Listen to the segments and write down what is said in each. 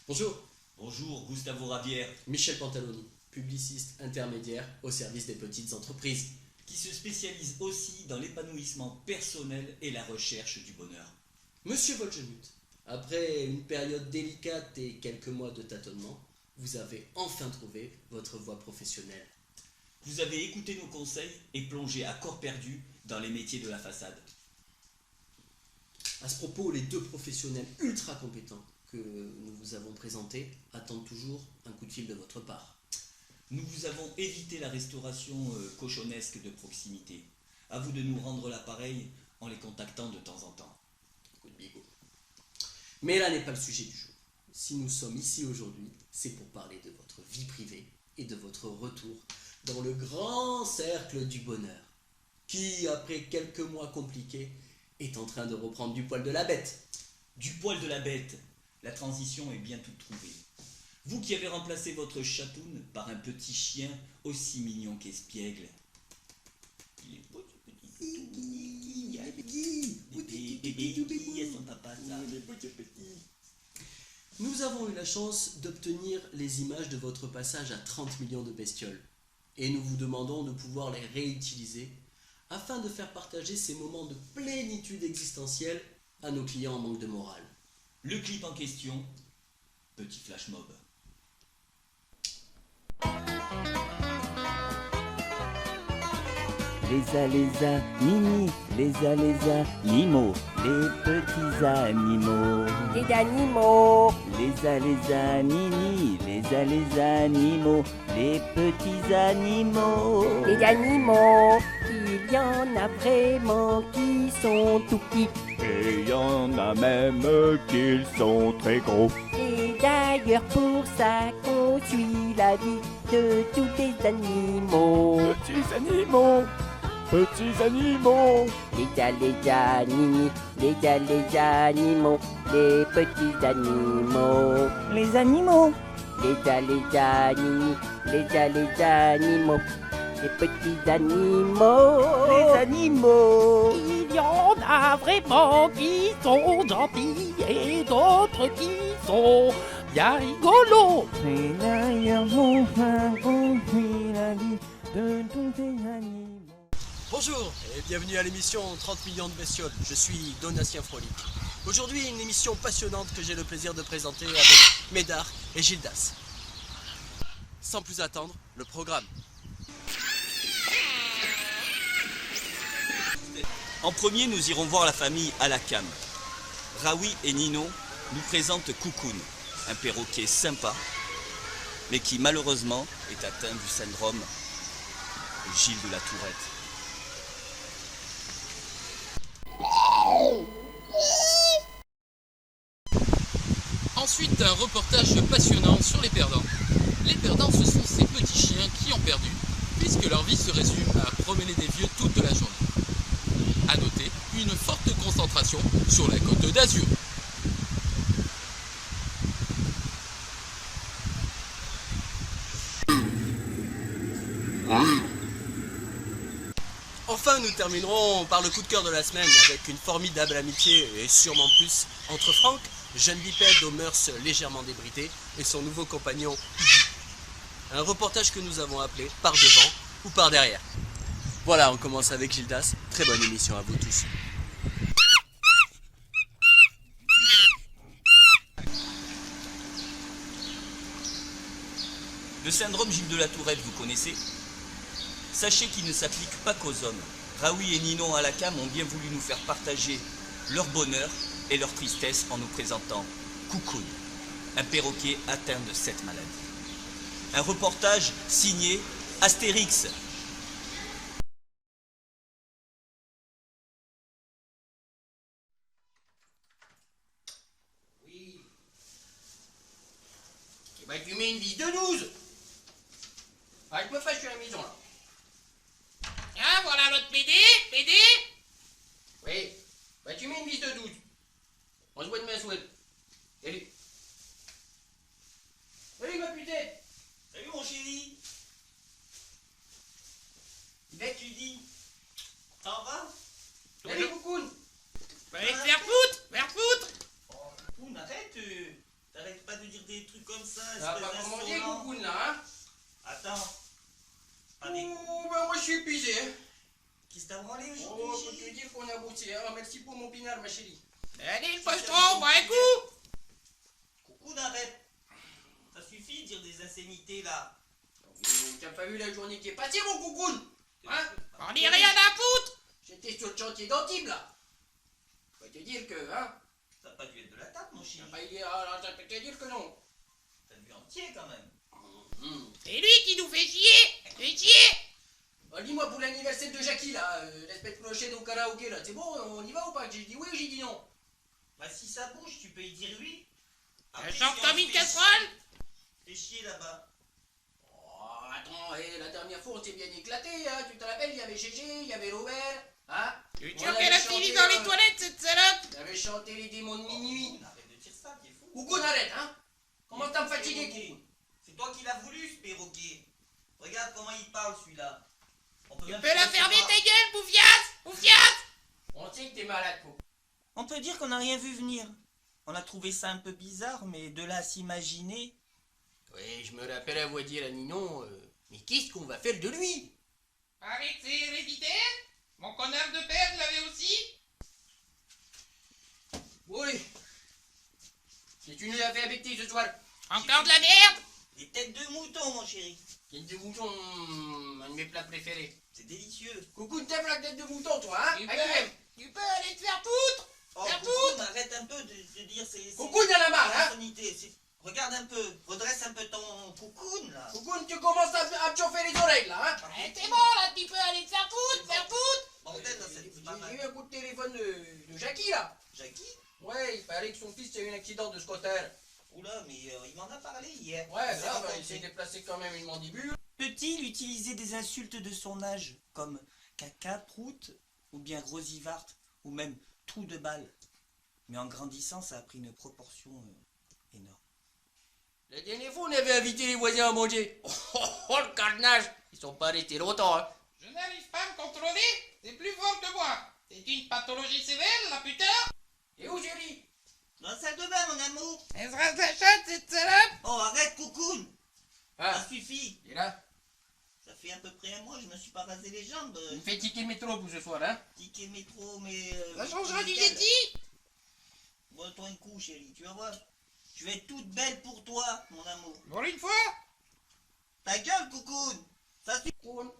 Bonjour, Bonjour, Gustavo Rabière, Michel Pantaloni, publiciste intermédiaire au service des petites entreprises. qui se spécialise aussi dans l'épanouissement personnel et la recherche du bonheur. Monsieur Volgemut, après une période délicate et quelques mois de tâtonnement, vous avez enfin trouvé votre voie professionnelle. Vous avez écouté nos conseils et plongé à corps perdu dans les métiers de la façade. À ce propos, les deux professionnels ultra compétents que nous vous avons présentés attendent toujours un coup de fil de votre part. Nous vous avons évité la restauration cochonesque de proximité. À vous de nous rendre l'appareil en les contactant de temps en temps. Coup de bigot. Mais là n'est pas le sujet du jour. Si nous sommes ici aujourd'hui, c'est pour parler de votre vie privée et de votre retour dans le grand cercle du bonheur, qui, après quelques mois compliqués, est en train de reprendre du poil de la bête. Du poil de la bête, la transition est bien toute trouvée. Vous qui avez remplacé votre chatoune par un petit chien aussi mignon qu'espiègle. Il est beau ce petit bébé, à son papa ça. Nous avons eu la chance d'obtenir les images de votre passage à 30 millions de bestioles, et nous vous demandons de pouvoir les réutiliser afin de faire partager ces moments de plénitude existentielle à nos clients en manque de morale. Le clip en question, petit flash mob. Les animaux, les animaux, les petits animaux. Les animaux, Les animaux, les petits animaux. les animaux, il y en a vraiment qui sont tout petits. Et il y en a même qui sont très gros. Et d'ailleurs pour ça qu'on suit la vie de tous les animaux. Petits animaux, petits animaux. Les animaux, les animaux, les petits animaux. Les animaux, Les animaux, les animaux, les petits animaux. les animaux. Il y en a vraiment qui sont gentils et d'autres qui sont bien rigolos. Et d'ailleurs, on a compris la vie de tous les animaux. Bonjour et bienvenue à l'émission 30 millions de bestioles. Je suis Donatien Frolic. Aujourd'hui, une émission passionnante que j'ai le plaisir de présenter avec Médard et Gildas. Sans plus attendre, le programme. En premier, nous irons voir la famille Alakam. Raoui et Nino nous présentent Koukoun, un perroquet sympa, mais qui malheureusement est atteint du syndrome de Gilles de la Tourette. Ensuite, un reportage passionnant sur les perdants. Les perdants, ce sont ces petits chiens qui ont perdu, puisque leur vie se résume à promener des vieux toute la journée. A noter, une forte concentration sur la Côte d'Azur. Enfin, nous terminerons par le coup de cœur de la semaine avec une formidable amitié et sûrement plus entre Franck, jeune bipède aux mœurs légèrement débridées, et son nouveau compagnon Iggy. Un reportage que nous avons appelé Par devant ou par derrière. Voilà, on commence avec Gildas. Très bonne émission à vous tous. Le syndrome Gilles de la Tourette, vous connaissez? Sachez qu'il ne s'applique pas qu'aux hommes. Raoui et Ninon Alakam ont bien voulu nous faire partager leur bonheur et leur tristesse en nous présentant Koukoun, un perroquet atteint de cette maladie. Un reportage signé Astérix. Oui. Et bah tu mets une liste de 12. Ah, je me fâche à la maison là. Ah, voilà notre PD. Oui. Bah tu mets une liste de 12. On se voit demain soir. Salut. Salut ma putain. Salut mon chéri. Là tu dis. T'en vas? Salut Koukoun. Faire foutre. Oh, Koukoun, arrête. T'arrêtes pas de dire des trucs comme ça. Ça va espèce pas manger, d'insolent. Coucoune, là, hein? Attends. Allez, Oh, ben moi je suis épuisé. Hein. qui t'a branlé Oh, aujourd'hui, faut te chérie? dire qu'on a bossé. Hein. Merci pour mon pinard, ma chérie. Allez, le postron, bois un coup. Coucou, arrête. Ça suffit de dire des insanités là. T'as pas vu la journée qui est passée, mon Coucoune? Hein? On dit rien à foutre. J'étais sur le chantier d'Antibes, là. Faut te dire que, hein? Ça n'a pas dû être de la table, mon chéri. Bah, ça peut te dire que non. T'as vu entier quand même. C'est lui qui nous fait chier. Fait chier. Dis-moi, pour l'anniversaire de Jackie, là, la semaine prochaine au karaoké, là, c'est bon, on y va ou pas? J'ai dit oui ou j'ai dit non? Bah si ça bouge, tu peux y dire oui. Un genre comme une casserole. Fais chier là-bas. Oh, attends, la dernière fois, on s'est bien éclaté, hein? Tu te rappelles, il y avait Gégé, il y avait Robert, hein? Tu es On sûr avait qu'elle a chanté, fini dans les toilettes, cette salope? On avait chanté les démons de minuit. On arrête de dire ça, t'es fou. Coucoune, arrête, hein? Comment t'as me fatigué, Perroquet. Coucoune? C'est toi qui l'as voulu, ce perroquet. Regarde comment il parle, celui-là. Tu peux la fermer ta gueule, bouffiasse. Bouffiasse. On sait que t'es malade, Coucoune. On peut dire qu'on n'a rien vu venir. On a trouvé ça un peu bizarre, mais de là à s'imaginer... Oui, je me rappelle avoir dit à Ninon, mais qu'est-ce qu'on va faire de lui? Avec ses héréditaires. Mon connard de père l'avait aussi. Oui. Qu'est-ce que tu nous as fait avec tes ce soir? Encore de la merde. Des têtes de mouton, mon chéri. Tête de mouton, un de mes plats préférés. C'est délicieux. Coucou, t'aimes la tête de mouton, toi, hein? Tu Avec peux aller te faire foutre. Oh, Faire Coucou, arrête un peu de dire ces... Coucou, t'en as marre, hein? insanités. Regarde un peu, redresse un peu ton coucoune, là. Coucou, tu commences à me chauffer les oreilles, là, hein? C'est bon, là, tu peux aller te faire foutre, faire foutre. Bordel, là, c'est pas J'ai eu mal. un coup de téléphone de Jackie, là. Jackie? Ouais, il paraît que son fils a eu un accident de scooter. Oula, mais il m'en a parlé hier. Ouais, s'est grave, raconté. il s'est déplacé quand même une mandibule. Peut-il utiliser des insultes de son âge, comme caca, prout, ou bien grosivart, ou même trou de balle? Mais en grandissant, ça a pris une proportion énorme. La dernière fois, on avait invité les voisins à manger. Oh, le carnage! Ils sont pas restés longtemps, hein. Je n'arrive pas à me contrôler. C'est plus fort que moi. C'est une pathologie sévère, la putain. Et où, chérie? Dans la salle de bain, mon amour. Elle se rase la chatte, cette salope. Oh, arrête, coucoune. Ah, Ça suffit. il est là. Ça fait à peu près un mois, je me suis pas rasé les jambes. Il me fait ticket métro pour ce soir, hein. Ticket métro, mais... Ça changera du nickel. Yeti. Bois-toi un coup, chérie, tu vas voir. Je vais être toute belle pour toi, mon amour. Pour une fois. Ta gueule, coucoune. Ça suffit. Coucoune.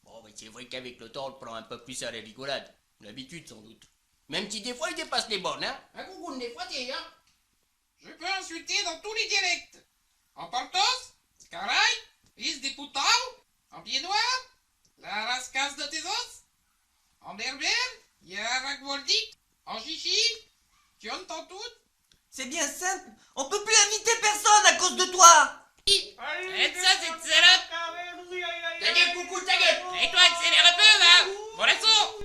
Bon, mais c'est vrai qu'avec le temps, on le prend un peu plus à la rigolade. L'habitude, sans doute. Même si des fois, il dépasse les bornes, hein. Un coucoune, des fois, t'es, hein. Je peux insulter dans tous les dialectes. En portos, caray, fils des putains, en pied noir, la rascasse de tes os, en berbère, yaragvoldik, en chichi, tu entends tout. C'est bien simple. On peut plus inviter personne à cause de toi. Arrête ça, cette salope. Ta gueule, coucou, ta gueule. Et toi, accélère un peu, va. Bon l'assaut.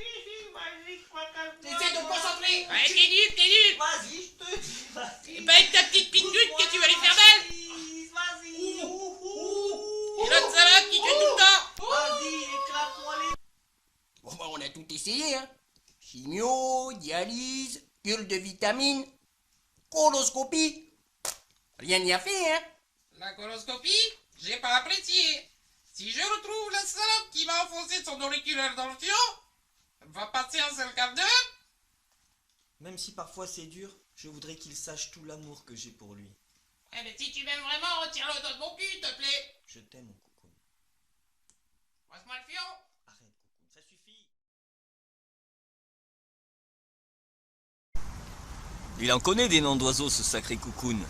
Essaie de te concentrer. Ouais, t'es nul. Vas-y, je te dis. Vas-y. C'est pas avec ta petite pingute que tu vas lui faire mal. Vas-y. Et l'autre salope qui tue tout le temps. Vas-y, éclate-moi les... Bon, bah, on a tout essayé, hein. Chimio, dialyse, cure de vitamines, coloscopie. Rien n'y a fait, hein. La coloscopie, j'ai pas apprécié. Si je retrouve la salope qui m'a enfoncé son auriculaire dans le tuyau, va passer un seul quart d'heure. Même si parfois c'est dur, je voudrais qu'il sache tout l'amour que j'ai pour lui. Eh mais si tu m'aimes vraiment, retire-le doigt de mon cul, s'il te plaît. Je t'aime, mon coucou. Passe-moi le fion. Arrête, coucou, ça suffit. Il en connaît des noms d'oiseaux, ce sacré coucoune.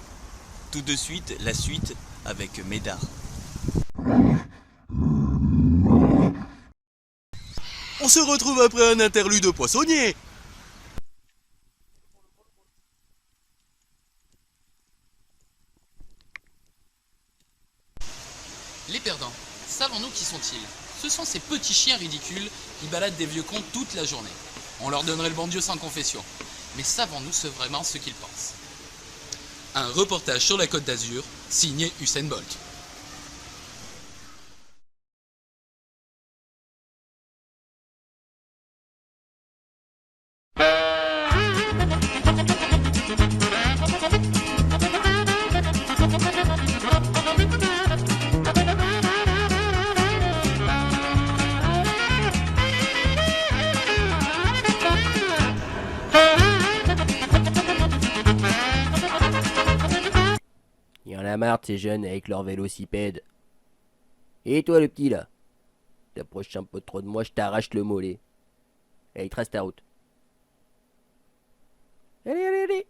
Tout de suite, la suite avec Médard. On se retrouve après un interlude poissonnier. Les perdants, savons-nous qui sont-ils? Ce sont ces petits chiens ridicules qui baladent des vieux contes toute la journée. On leur donnerait le bon Dieu sans confession. Mais savons-nous vraiment ce qu'ils pensent? Un reportage sur la Côte d'Azur, signé Usain Bolt. a marre de ces jeunes avec leur vélocipède. Et toi le petit là, t'approches un peu trop de moi, je t'arrache le mollet. Allez, trace ta route. Allez, allez, allez.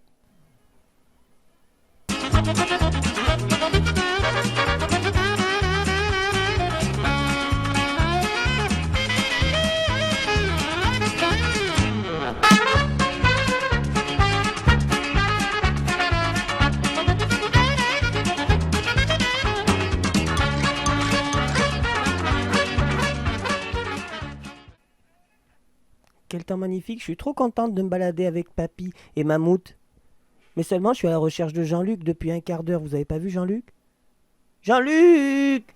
Quel temps magnifique, je suis trop contente de me balader avec Papy et Mammouth. Mais seulement je suis à la recherche de Jean-Luc depuis un quart d'heure, vous avez pas vu Jean-Luc? Jean-Luc!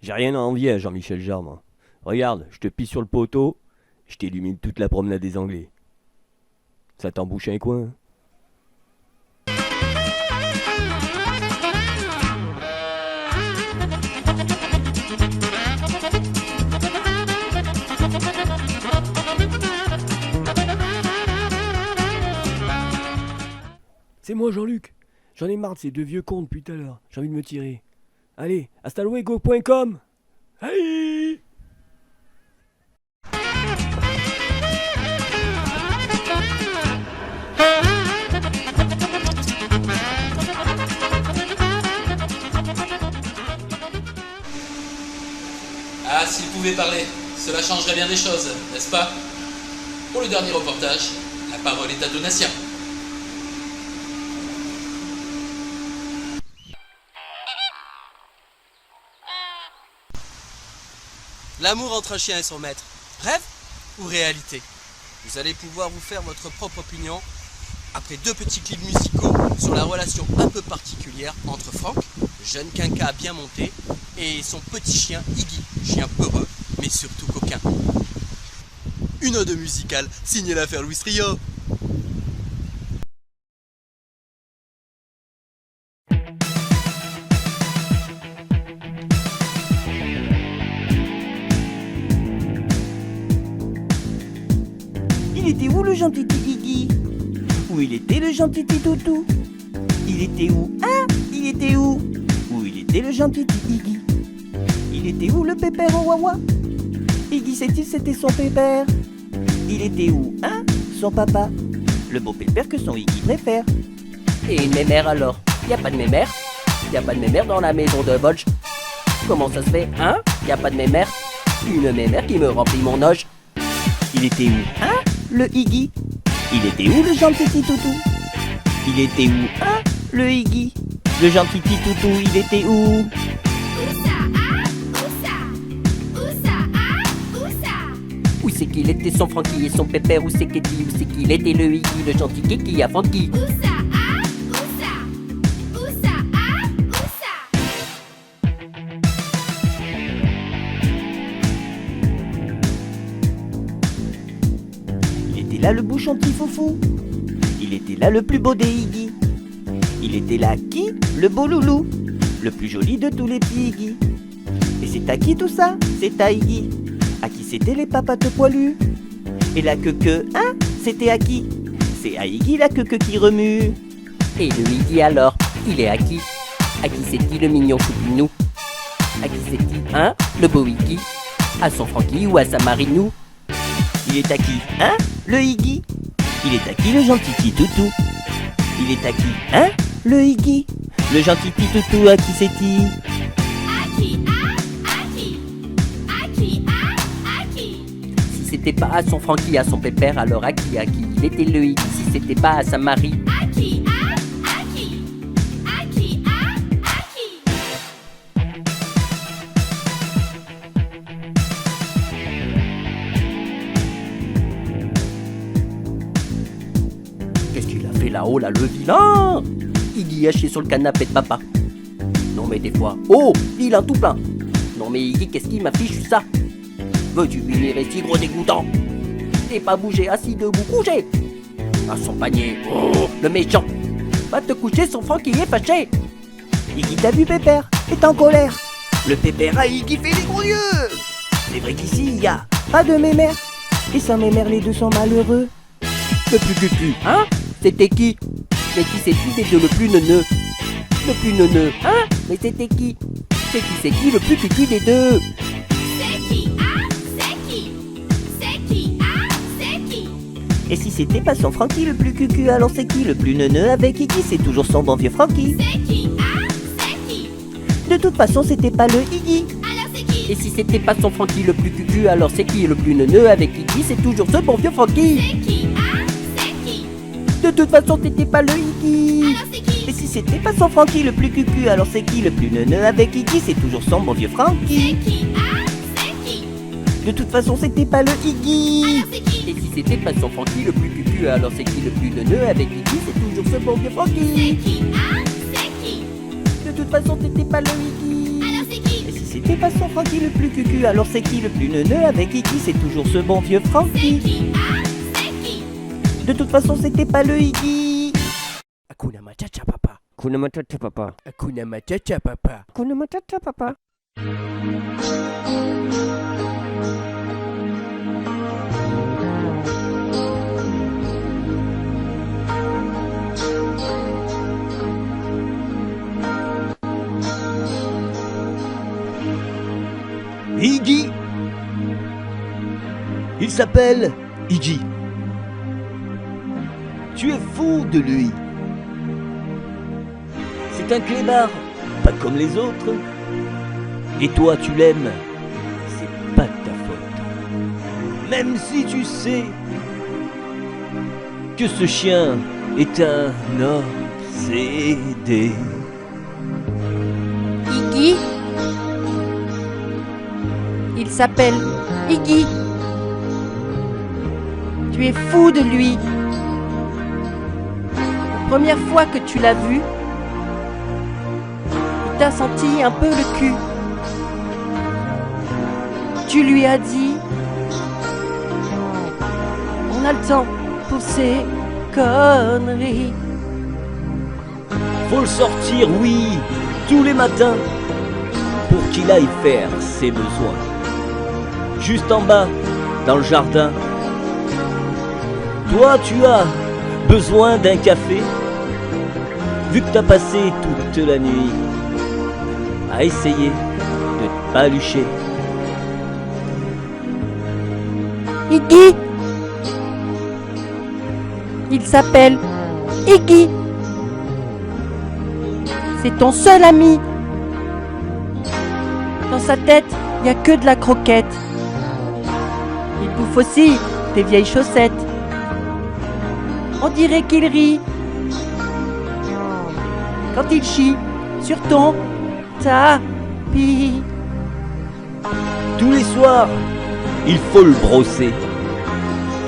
J'ai rien à envier à Jean-Michel Jarre, moi. Regarde, je te pisse sur le poteau, je t'illumine toute la promenade des Anglais. Ça t'embouche un coin, hein. C'est moi, Jean-Luc. J'en ai marre de ces deux vieux cons depuis tout à l'heure. J'ai envie de me tirer. Allez, hasta luego.com. Hey! Ah, s'il pouvait parler, cela changerait bien des choses, n'est-ce pas? Pour le dernier reportage, la parole est à Donatien. L'amour entre un chien et son maître. Rêve ou réalité? Vous allez pouvoir vous faire votre propre opinion après 2 petits clips musicaux sur la relation un peu particulière entre Franck, jeune quinca bien monté, et son petit chien Iggy, chien peureux mais surtout coquin. Une ode musicale signée l'affaire Louis Trio. Il était où le gentil Iggy? Où il était le gentil Toutou? Il était où? Hein? Il était où? Où il était le gentil Iggy? Il était où le pépère au wawa? Iggy sait-il c'était son pépère? Il était où? Hein? Son papa? Le beau pépère que son Iggy préfère. Et une mémère alors? Y a pas de mémère? Y a pas de mémère dans la maison de Bolge? Comment ça se fait, hein? Y a pas de mémère? Une mémère qui me remplit mon oge. Il était où? Hein? Le Iggy? Il était où le gentil Toutou? Il était où? Hein? Le Iggy? Le gentil Toutou, il était où? Où c'est qu'il était son Francky et son pépère? Où c'est qu'est-il? Où c'est qu'il était le Iggy, le gentil Kiki à Francky? Il était là le bouchon petit foufou. Il était là le plus beau des Iggy. Il était là qui? Le beau loulou. Le plus joli de tous les petits Iggy. Et c'est à qui tout ça? C'est à Iggy. À qui c'était les papates poilus? Et la queue, hein? C'était à qui? C'est à Iggy la queue qui remue. Et le Iggy alors? Il est à qui? À qui c'est-il le mignon choupinou? À qui c'est-il, hein? Le beau Iggy? À son Francky ou à sa Marinou? Il est à qui? Hein? Le Iggy? Il est à qui le gentil petit toutou? Il est à qui? Hein? Le Iggy? Le gentil petit toutou, à qui c'est-il? Si c'était pas à son Francky, à son pépère, alors à qui il était le Iggy? Si c'était pas à sa Marie? Qu'est-ce qu'il a fait là-haut, là, le vilain? Iggy haché sur le canapé de papa. Non mais des fois, oh, il a tout plein. Non mais Iggy, qu'est-ce qu'il m'affiche ça? Veux-tu venir ici, gros dégoûtant? T'es pas bougé, assis debout, couché. À son panier, oh, le méchant. Va te coucher, son Franck qui est fâché. Iggy t'a vu Pépère, est en colère. Le Pépère a Iggy fait les gros yeux. C'est vrai qu'ici il y a pas de mémère. Et sans mémère les deux sont malheureux. Le plus cucu, hein? C'était qui? Mais qui c'est-qui des deux le plus neuneux? Le plus neuneux, hein? Mais c'était qui? C'est qui le plus cucu des deux? C'est qui? Ah, c'est qui? C'est qui? Ah, c'est qui? Et si c'était pas son Francky le plus cucu, alors c'est qui le plus neuneux avec Iggy? C'est toujours son bon vieux Francky. C'est qui? Ah, c'est qui? De toute façon c'était pas le Iggy. Alors c'est qui? Et si c'était pas son Francky le plus cucu, alors c'est qui le plus neuneux avec Iggy? C'est toujours ce bon vieux Francky. C'est qui? Ah, c'est qui? De toute façon c'était pas le Iggy. Alors c'est qui? Et si c'était pas son Francky le plus cucu, alors c'est qui le plus neuneux avec Iggy? C'est toujours son bon vieux Francky. C'est qui? Ah, c'est qui? De toute façon c'était pas le Iggy. Alors c'est qui? Et si c'était pas son Francky le plus cucu, alors c'est qui le plus neuneux avec Iggy? C'est toujours ce bon vieux C'est Francky. qui? Ah, c'est qui? De toute façon c'était pas le Iggy. Alors c'est qui? Et si c'était pas son Francky le plus cucu, alors c'est qui le plus neuneux avec Iggy? C'est toujours ce bon vieux C'est Francky. qui? Ah, c'est qui? De toute façon c'était pas le Iggy. Hakuna Matata papa. Hakuna Matata papa. Hakuna Matata papa. Hakuna Matata papa. Iggy. Il s'appelle Iggy. Tu es fou de lui. C'est un clébard, pas comme les autres. Et toi, tu l'aimes. C'est pas de ta faute. Même si tu sais que ce chien est un obsédé. Iggy. Il s'appelle Iggy. Tu es fou de lui. La première fois que tu l'as vu, il t'a senti un peu le cul. Tu lui as dit, on a le temps pour ces conneries. Faut le sortir, oui, tous les matins, pour qu'il aille faire ses besoins. Juste en bas, dans le jardin. Toi, tu as besoin d'un café, vu que t'as passé toute la nuit à essayer de te palucher. Iggy. Il s'appelle Iggy. C'est ton seul ami. Dans sa tête, il n'y a que de la croquette. Il bouffe aussi des vieilles chaussettes. On dirait qu'il rit quand il chie sur ton tapis. Tous les soirs, il faut le brosser.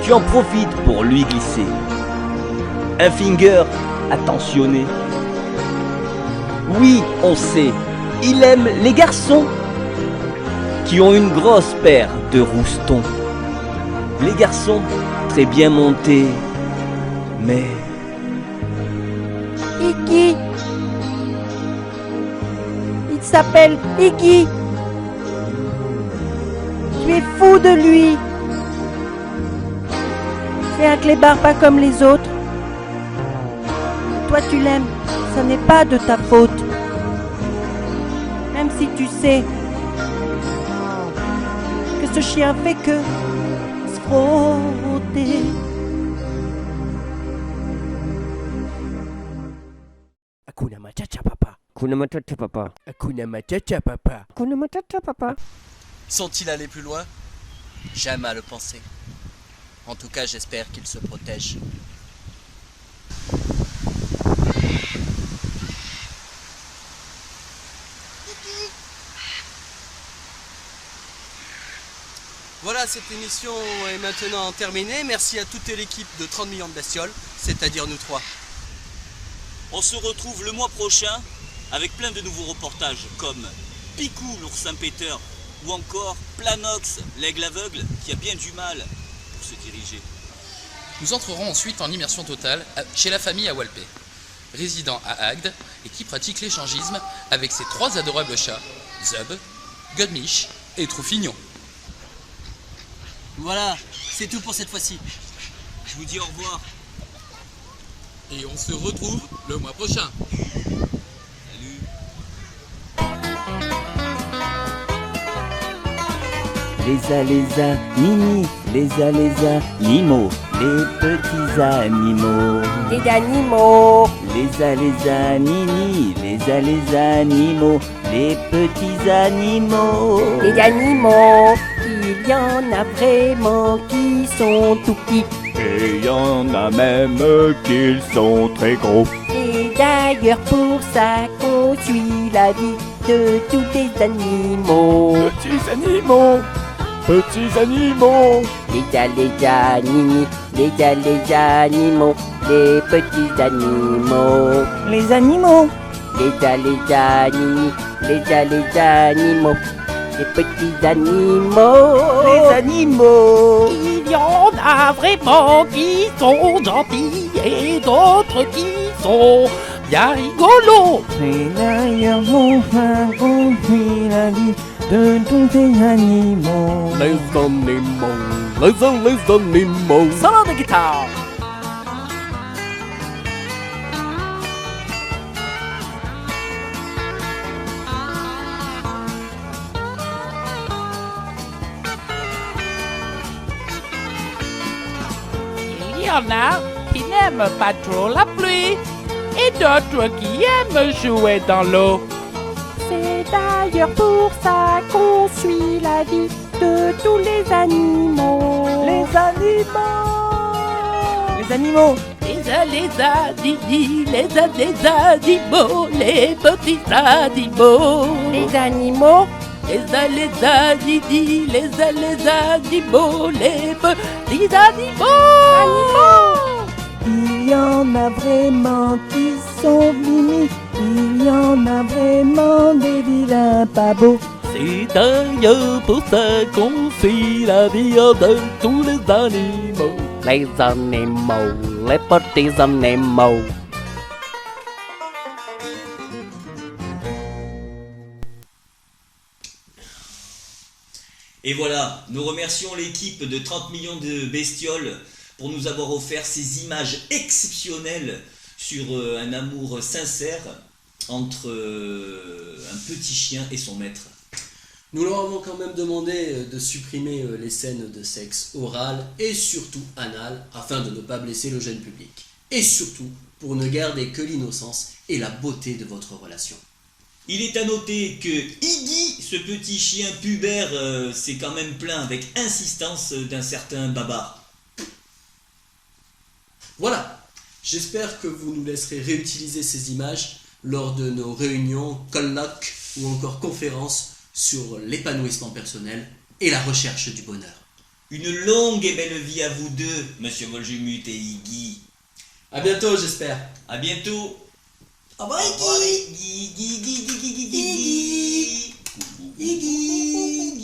Tu en profites pour lui glisser un finger attentionné. Oui, on sait, il aime les garçons qui ont une grosse paire de roustons. Les garçons très bien montés, mais... Iggy. Il s'appelle Iggy. Tu es fou de lui. C'est un clébard pas comme les autres. Toi tu l'aimes, ça n'est pas de ta faute. Même si tu sais que ce chien fait que se frotter. Hakuna Matata papa. Hakuna Matata papa. Hakuna Matata papa. Hakuna Matata papa. Sont-ils allés plus loin? J'aime à le penser. En tout cas, j'espère qu'ils se protègent. Voilà, cette émission est maintenant terminée. Merci à toute l'équipe de 30 millions de bestioles, c'est-à-dire nous trois. On se retrouve le mois prochain avec plein de nouveaux reportages comme Picou, l'oursin péteur, ou encore Planox, l'aigle aveugle qui a bien du mal pour se diriger. Nous entrerons ensuite en immersion totale chez la famille à Walpé. résidant à Agde et qui pratique l'échangisme avec ses 3 adorables chats, Zub, Godmich et Troufignon. Voilà, c'est tout pour cette fois-ci. Je vous dis au revoir. Et on se retrouve le mois prochain. Salut. Les animaux, les petits animaux. Les animaux, Les animaux, les petits animaux. les animaux, il y en a vraiment qui sont tout petits. Et y en a même qu'ils sont très gros. Et d'ailleurs pour ça qu'on suit la vie de tous les animaux. Petits animaux, petits animaux. Les animaux, les animaux, les petits animaux. Les animaux, Les animaux, les animaux, les petits animaux. les animaux. Il y en a vraiment qui sont gentils et d'autres qui sont bien rigolos. Et d'ailleurs, mon frère compris la vie de tous les animaux. Les animaux. Solo de guitare. Il y en a qui n'aiment pas trop la pluie et d'autres qui aiment jouer dans l'eau. C'est d'ailleurs pour ça qu'on suit la vie de tous les animaux. Les animaux. Les animaux. Les animaux, les petits animaux. Les animaux. Les animaux, les petits animaux. Il y en a vraiment qui sont finis. Il y en a vraiment des vilains pas beaux. C'est d'ailleurs pour ça qu'on suit la vie de tous les animaux. Les animaux, les petits animaux. Et voilà, nous remercions l'équipe de 30 millions de bestioles pour nous avoir offert ces images exceptionnelles sur un amour sincère entre un petit chien et son maître. Nous leur avons quand même demandé de supprimer les scènes de sexe oral et surtout anal afin de ne pas blesser le jeune public. Et surtout pour ne garder que l'innocence et la beauté de votre relation. Il est à noter que Iggy, ce petit chien pubère, s'est quand même plaint avec insistance d'un certain Babar. Voilà, j'espère que vous nous laisserez réutiliser ces images lors de nos réunions, colloques ou encore conférences sur l'épanouissement personnel et la recherche du bonheur. Une longue et belle vie à vous deux, Monsieur Volgemut et Iggy. À bientôt, j'espère. À bientôt. Au revoir, Iggy. Iggy. Iggy.